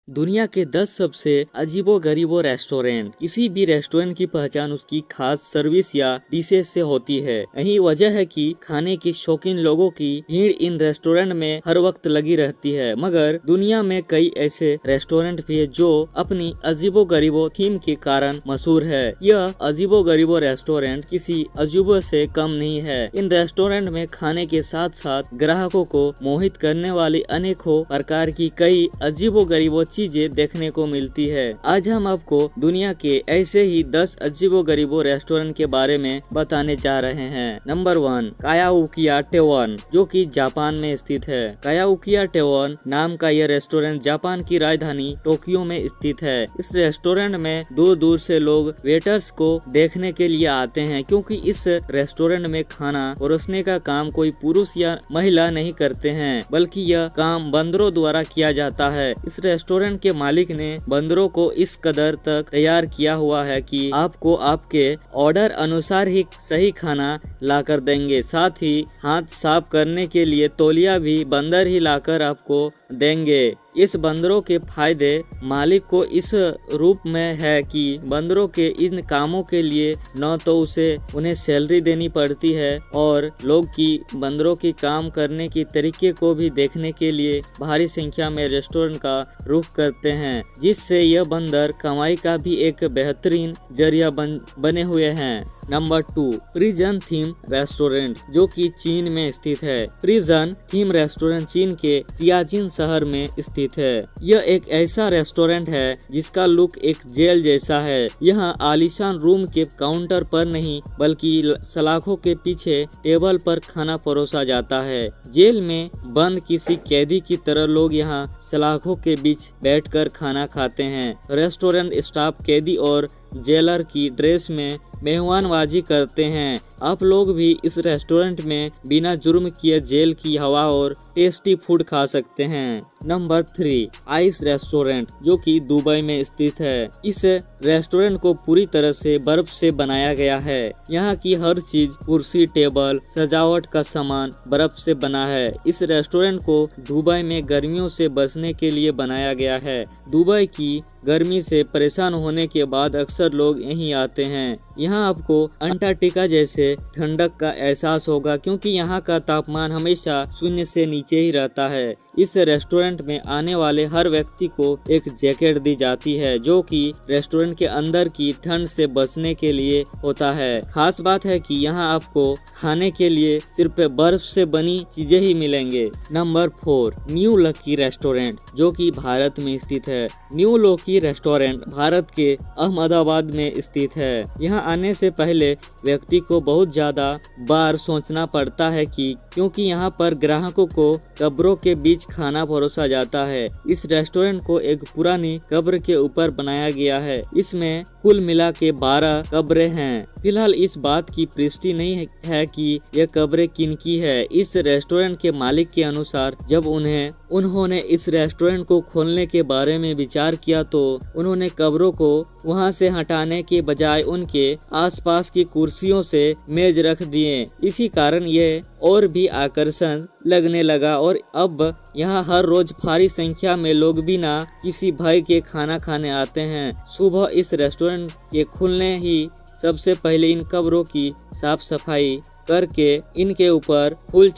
दुनिया के 10 सबसे अजीबो गरीबो रेस्टोरेंट। किसी भी रेस्टोरेंट की पहचान उसकी खास सर्विस या डिशेस से होती है। यही वजह है कि खाने की शौकीन लोगों की भीड़ इन रेस्टोरेंट में हर वक्त लगी रहती है। मगर दुनिया में कई ऐसे रेस्टोरेंट भी है जो अपनी अजीबो गरीबो थीम के कारण मशहूर है। यह अजीबो गरीबो रेस्टोरेंट किसी अजूबे से कम नहीं है। इन रेस्टोरेंट में खाने के साथ साथ ग्राहकों को मोहित करने वाली अनेकों प्रकार की कई अजीबो गरीबो चीजें देखने को मिलती है। आज हम आपको दुनिया के ऐसे ही 10 अजीबो गरीबो रेस्टोरेंट के बारे में बताने जा रहे हैं। नंबर 1, कायाओकिया टेवन, जो कि जापान में स्थित है। कायाओकिया टेवन नाम का यह रेस्टोरेंट जापान की राजधानी टोक्यो में स्थित है। इस रेस्टोरेंट में दूर दूर से लोग वेटर्स को देखने के लिए आते हैं, क्योंकि इस रेस्टोरेंट में खाना परोसने का काम कोई पुरुष या महिला नहीं करते हैं, बल्कि यह काम बंदरों द्वारा किया जाता है। इस रेस्टोरेंट के मालिक ने बंदरों को इस कदर तक तैयार किया हुआ है कि आपको आपके ऑर्डर अनुसार ही सही खाना लाकर देंगे। साथ ही हाथ साफ करने के लिए तौलिया भी बंदर ही लाकर आपको देंगे। इस बंदरों के फायदे मालिक को इस रूप में है कि बंदरों के इन कामों के लिए न तो उसे उन्हें सैलरी देनी पड़ती है, और लोग की बंदरों की काम करने की तरीके को भी देखने के लिए भारी संख्या में रेस्टोरेंट का रुख करते हैं, जिससे यह बंदर कमाई का भी एक बेहतरीन जरिया बने हुए हैं। नंबर 2, प्रिजन थीम रेस्टोरेंट, जो कि चीन में स्थित है। प्रिजन थीम रेस्टोरेंट चीन के तियाजिन शहर में स्थित है। यह एक ऐसा रेस्टोरेंट है जिसका लुक एक जेल जैसा है। यहाँ आलीशान रूम के काउंटर पर नहीं, बल्कि सलाखों के पीछे टेबल पर खाना परोसा जाता है। जेल में बंद किसी कैदी की तरह लोग यहाँ सलाखों के बीच बैठकर खाना खाते हैं। रेस्टोरेंट स्टाफ कैदी और जेलर की ड्रेस में मेहमानबाजी करते हैं। आप लोग भी इस रेस्टोरेंट में बिना जुर्म किए जेल की हवा और टेस्टी फूड खा सकते हैं। नंबर 3, आइस रेस्टोरेंट, जो कि दुबई में स्थित है। इस रेस्टोरेंट को पूरी तरह से बर्फ से बनाया गया है। यहाँ की हर चीज, कुर्सी, टेबल, सजावट का सामान बर्फ से बना है। इस रेस्टोरेंट को दुबई में गर्मियों से बचने के लिए बनाया गया है। दुबई की गर्मी से परेशान होने के बाद अक्सर लोग यहीं आते हैं। यहाँ आपको अंटार्कटिका जैसे ठंडक का एहसास होगा, क्योंकि यहाँ का तापमान हमेशा शून्य से नीचे ही रहता है। इस रेस्टोरेंट में आने वाले हर व्यक्ति को एक जैकेट दी जाती है, जो कि रेस्टोरेंट के अंदर की ठंड से बचने के लिए होता है। खास बात है कि यहाँ आपको खाने के लिए सिर्फ बर्फ से बनी चीजें ही मिलेंगे। नंबर 4, न्यू लकी रेस्टोरेंट, जो कि भारत में स्थित है। न्यू लकी रेस्टोरेंट भारत के अहमदाबाद में स्थित है। यहाँ आने से पहले व्यक्ति को बहुत ज्यादा बार सोचना पड़ता है क्योंकि यहाँ पर ग्राहकों को कब्रों के बीच खाना परोसा जाता है। इस रेस्टोरेंट को एक पुरानी कब्र के ऊपर बनाया गया है। इसमें कुल मिला के 12 कब्रें हैं। फिलहाल इस बात की पुष्टि नहीं है कि यह कब्रें किनकी है। इस रेस्टोरेंट के मालिक के अनुसार जब उन्होंने इस रेस्टोरेंट को खोलने के बारे में विचार किया, तो उन्होंने कब्रों को वहां से हटाने के बजाय उनके आसपास की कुर्सियों से मेज रख दिए। इसी कारण ये और भी आकर्षण लगने लगा, और अब यहाँ हर रोज भारी संख्या में लोग बिना किसी भय के खाना खाने आते हैं। सुबह इस रेस्टोरेंट के खुलने ही सबसे पहले इन कब्रों की साफ सफाई करके इनके ऊपर फूल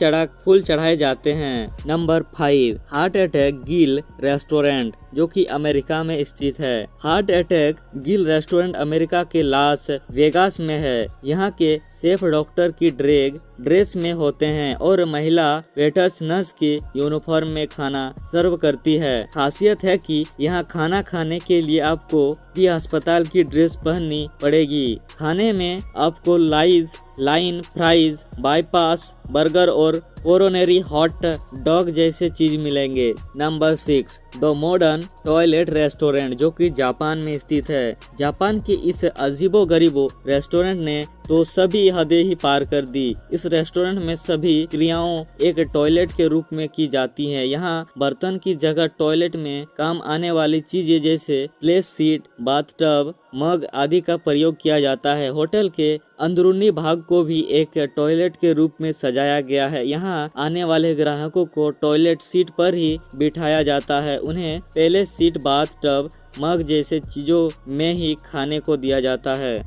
चढ़ाए जाते हैं। Number 5, heart attack Gill restaurant, जो कि अमेरिका में स्थित है। Heart attack Gill restaurant America के लास वेगास में है। यहाँ के शेफ डॉक्टर की ड्रेस में होते हैं, और महिला वेटर्स नर्स के यूनिफॉर्म में खाना सर्व करती है। खासियत है कि यहाँ खाना खाने के लिए आपको भी अस्पताल की ड्रेस पहननी पड़ेगी। खाने में आपको लाइन फ्राइज, बाईपास बर्गर और कोरोनरी हॉट डॉग जैसे चीज मिलेंगे। Number 6, the modern toilet restaurant, जो कि जापान में स्थित है। जापान की इस अजीबो गरीबो रेस्टोरेंट ने तो सभी हदें ही पार कर दी। इस रेस्टोरेंट में सभी क्रियाओं एक टॉयलेट के रूप में की जाती हैं। यहाँ बर्तन की जगह टॉयलेट में काम आने वाली चीजें जैसे प्लेस सीट, बाथटब, मग आदि का प्रयोग किया जाता है। होटल के अंदरूनी भाग को भी एक टॉयलेट के रूप में सजाया गया है। यहाँ आने वाले ग्राहकों को टॉयलेट सीट पर ही बिठाया जाता है। उन्हें पहले सीट, बाथटब, मग जैसे चीजों में ही खाने को दिया जाता है।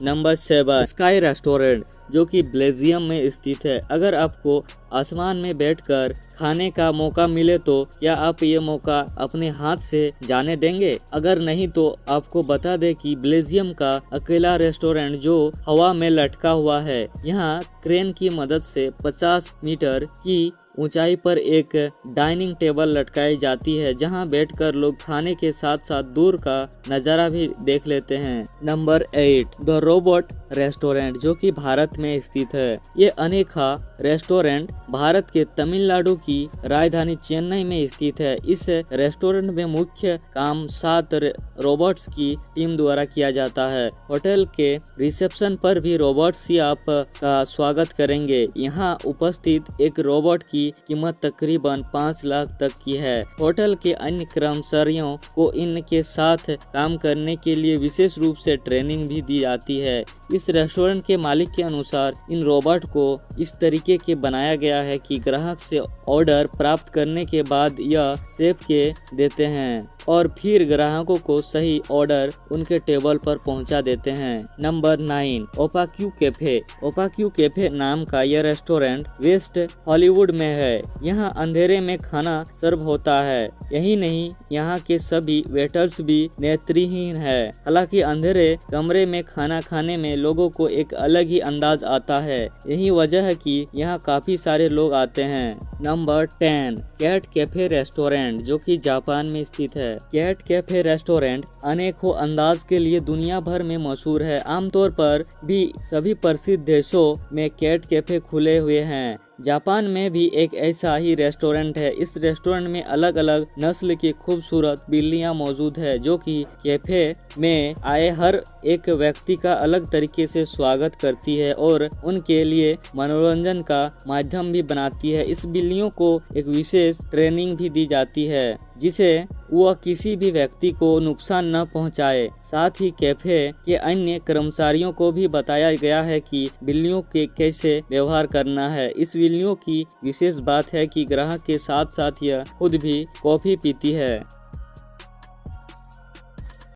नंबर 7, स्काई रेस्टोरेंट, जो कि बेल्जियम में स्थित है। अगर आपको आसमान में बैठकर खाने का मौका मिले तो क्या आप ये मौका अपने हाथ से जाने देंगे? अगर नहीं तो आपको बता दें कि बेल्जियम का अकेला रेस्टोरेंट जो हवा में लटका हुआ है। यहाँ क्रेन की मदद से 50 मीटर की ऊंचाई पर एक डाइनिंग टेबल लटकाई जाती है, जहां बैठकर लोग खाने के साथ साथ दूर का नज़ारा भी देख लेते हैं। नंबर 8, द रोबोट रेस्टोरेंट, जो कि भारत में स्थित है। ये अनेका रेस्टोरेंट भारत के तमिलनाडु की राजधानी चेन्नई में स्थित है। इस रेस्टोरेंट में मुख्य काम 7 रोबोट्स की टीम द्वारा किया जाता है। होटल के रिसेप्शन पर भी रोबोट्स ही आपका स्वागत करेंगे। यहाँ उपस्थित एक रोबोट की कीमत तकरीबन 5 लाख तक की है। होटल के अन्य कर्मचारियों को इनके साथ काम करने के लिए विशेष रूप से ट्रेनिंग भी दी जाती है। इस रेस्टोरेंट के मालिक के अनुसार इन रोबोट को इस तरीके के बनाया गया है कि ग्राहक से ऑर्डर प्राप्त करने के बाद यह शेफ के देते हैं और फिर ग्राहकों को सही ऑर्डर उनके टेबल पर पहुंचा देते हैं। Number 9, opaque cafe. Opaque cafe नाम का यह रेस्टोरेंट वेस्ट हॉलीवुड में है। यहाँ अंधेरे में खाना सर्व होता है। यही नहीं, यहाँ के सभी वेटर्स भी नेत्रहीन है। हालांकि अंधेरे कमरे में खाना खाने में लोगों को एक अलग ही अंदाज आता है। यही वजह है कि यहाँ काफी सारे लोग आते हैं। नंबर 10, कैट कैफे रेस्टोरेंट, जो कि जापान में स्थित है। कैट कैफे रेस्टोरेंट अनेकों अंदाज के लिए दुनिया भर में मशहूर है। आमतौर पर भी सभी प्रसिद्ध देशों में कैट कैफे खुले हुए हैं। जापान में भी एक ऐसा ही रेस्टोरेंट है। इस रेस्टोरेंट में अलग अलग नस्ल की खूबसूरत बिल्लियां मौजूद है, जो कि कैफे में आए हर एक व्यक्ति का अलग तरीके से स्वागत करती है और उनके लिए मनोरंजन का माध्यम भी बनाती है। इस बिल्लियों को एक विशेष ट्रेनिंग भी दी जाती है, जिसे वह किसी भी व्यक्ति को नुकसान न पहुंचाए। साथ ही कैफे के अन्य कर्मचारियों को भी बताया गया है कि बिल्लियों के कैसे व्यवहार करना है। इस बिल्लियों की विशेष बात है कि ग्राहक के साथ साथ यह खुद भी कॉफी पीती है।